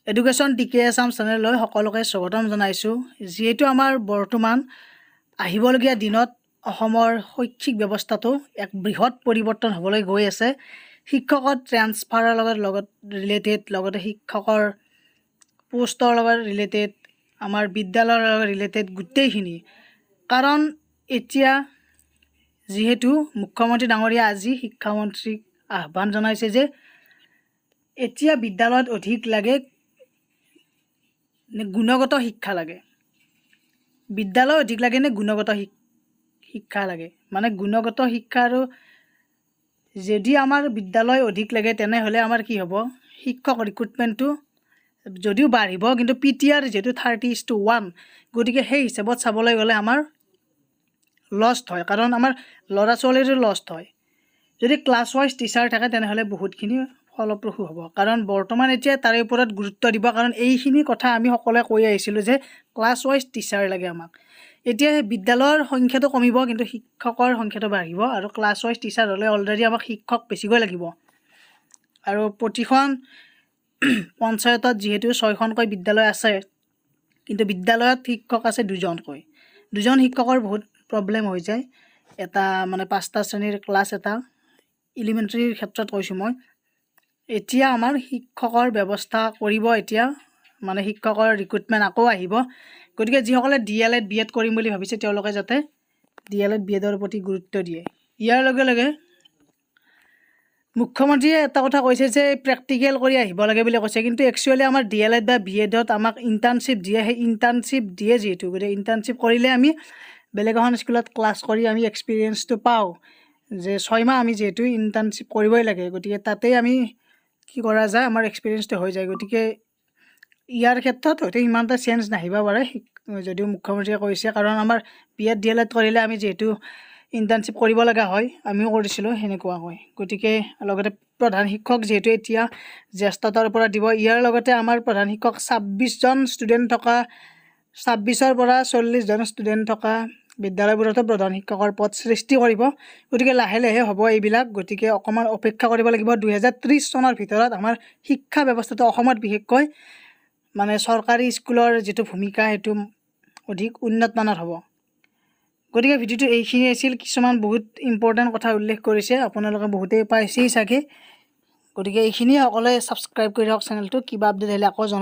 Education decay Assam চেনেললৈ সকলোকে স্বাগতম জনাইছোঁ। যিহেতু আমাৰ বৰ্তমান আহিবলগীয়া দিনত অসমৰ শৈক্ষিক ব্যৱস্থাটো এক বৃহৎ পৰিৱৰ্তন হ'বলৈ গৈ আছে। শিক্ষকৰ ট্ৰেন্সফাৰৰ লগত ৰিলেটেড, লগতে শিক্ষকৰ পোষ্টৰ লগত ৰিলেটেড, আমাৰ বিদ্যালয়ৰ লগত ৰিলেটেড গোটেইখিনি। কাৰণ এতিয়া যিহেতু মুখ্যমন্ত্ৰী ডাঙৰীয়া আজি শিক্ষামন্ত্ৰীক আহ্বান জনাইছে যে এতিয়া বিদ্যালয়ত অধিক লাগে নে গুণগত শিক্ষা লাগে, বিদ্যালয় অধিক লাগে নে গুণগত শিক্ষা লাগে। মানে গুণগত শিক্ষা আৰু যদি আমাৰ বিদ্যালয় অধিক লাগে তেনেহ'লে আমাৰ কি হ'ব, শিক্ষক ৰিক্ৰুটমেণ্টটো যদিও বাঢ়িব কিন্তু PTR যিহেতু 30:1, গতিকে সেই হিচাপত চাবলৈ গ'লে আমাৰ লষ্ট হয়। কাৰণ আমাৰ ল'ৰা ছোৱালীৰো লষ্ট হয়। যদি ক্লাছ ৱাইজ টিচাৰ থাকে তেনেহ'লে বহুতখিনি ফলপ্ৰসূ হ'ব। কাৰণ বৰ্তমান এতিয়া তাৰে ওপৰত গুৰুত্ব দিব। কাৰণ এইখিনি কথা আমি সকলোৱে কৈ আহিছিলোঁ যে ক্লাছ ৱাইজ টিচাৰ লাগে আমাক। এতিয়া বিদ্যালয়ৰ সংখ্যাটো কমিব কিন্তু শিক্ষকৰ সংখ্যাটো বাঢ়িব, আৰু ক্লাছ ৱাইজ টিচাৰ হ'লে অলৰেডি আমাক শিক্ষক বেছিকৈ লাগিব। আৰু প্ৰতিখন পঞ্চায়তত যিহেতু 6খনকৈ বিদ্যালয় আছে, কিন্তু বিদ্যালয়ত শিক্ষক আছে 2জনকৈ। 2জন শিক্ষকৰ বহুত প্ৰব্লেম হৈ যায়। এটা মানে 5টা শ্ৰেণীৰ ক্লাছ, এটা এলিমেণ্টাৰীৰ ক্ষেত্ৰত কৈছোঁ মই। এতিয়া আমাৰ শিক্ষকৰ ব্যৱস্থা কৰিব, এতিয়া মানে শিক্ষকৰ ৰিক্ৰুটমেণ্ট আকৌ আহিব। গতিকে যিসকলে DLED BEd কৰিম বুলি ভাবিছে তেওঁলোকে যাতে DLED BEdৰ প্ৰতি গুৰুত্ব দিয়ে। ইয়াৰ লগে লগে মুখ্যমন্ত্ৰীয়ে এটা কথা কৈছে যে প্ৰেক্টিকেল কৰি আহিব লাগে বুলি কৈছে, কিন্তু একচুৱেলি আমাৰ DLED বা BEdত আমাক ইণ্টাৰ্ণশ্বিপ দিয়ে। সেই ইণ্টাৰ্ণশ্বিপ দিয়ে যিহেতু, গতিকে ইণ্টাৰ্ণশ্বিপ কৰিলে আমি বেলেগ এখন স্কুলত ক্লাছ কৰি আমি এক্সপিৰিয়েঞ্চটো পাওঁ যে 6 মাহ আমি যিহেতু ইণ্টাৰ্ণশ্বিপ কৰিবই লাগে, গতিকে তাতেই আমি কি কৰা যায়, আমাৰ এক্সপিৰিয়েঞ্চটো হৈ যায়। গতিকে ইয়াৰ ক্ষেত্ৰত হয়তো ইমান এটা চেঞ্জ নাহিব পাৰে যদিও মুখ্যমন্ত্ৰীয়ে কৈছে। কাৰণ আমাৰ BEd DLED কৰিলে আমি যিহেতু ইণ্টাৰ্ণশ্বিপ কৰিব লগা হয়, আমিও কৰিছিলোঁ সেনেকুৱাকৈ। গতিকে লগতে প্ৰধান শিক্ষক যিহেতু এতিয়া জ্যেষ্ঠতাৰ পৰা দিব, ইয়াৰ লগতে আমাৰ প্ৰধান শিক্ষক 26জন ষ্টুডেণ্ট থকা, 26ৰ পৰা 40জন ষ্টুডেণ্ট থকা বিদ্যালয়বোৰতো প্ৰধান শিক্ষকৰ পদ সৃষ্টি কৰিব। গতিকে লাহে লাহে হ'ব এইবিলাক। গতিকে অকণমান অপেক্ষা কৰিব লাগিব। 2030 চনৰ ভিতৰত আমাৰ শিক্ষা ব্যৱস্থাটো অসমত বিশেষকৈ মানে চৰকাৰী স্কুলৰ যিটো ভূমিকা সেইটো অধিক উন্নত মানৰ হ'ব। গতিকে ভিডিঅ'টো এইখিনি আছিল। কিছুমান বহুত ইম্পৰ্টেণ্ট কথা উল্লেখ কৰিছে, আপোনালোকে বহুতেই পাইছেই চাগে। গতিকে এইখিনিয়ে, সকলোৱে ছাবস্ক্ৰাইব কৰি ৰাখক চেনেলটো। কিবা আপডেট আহিলে আকৌ জনাই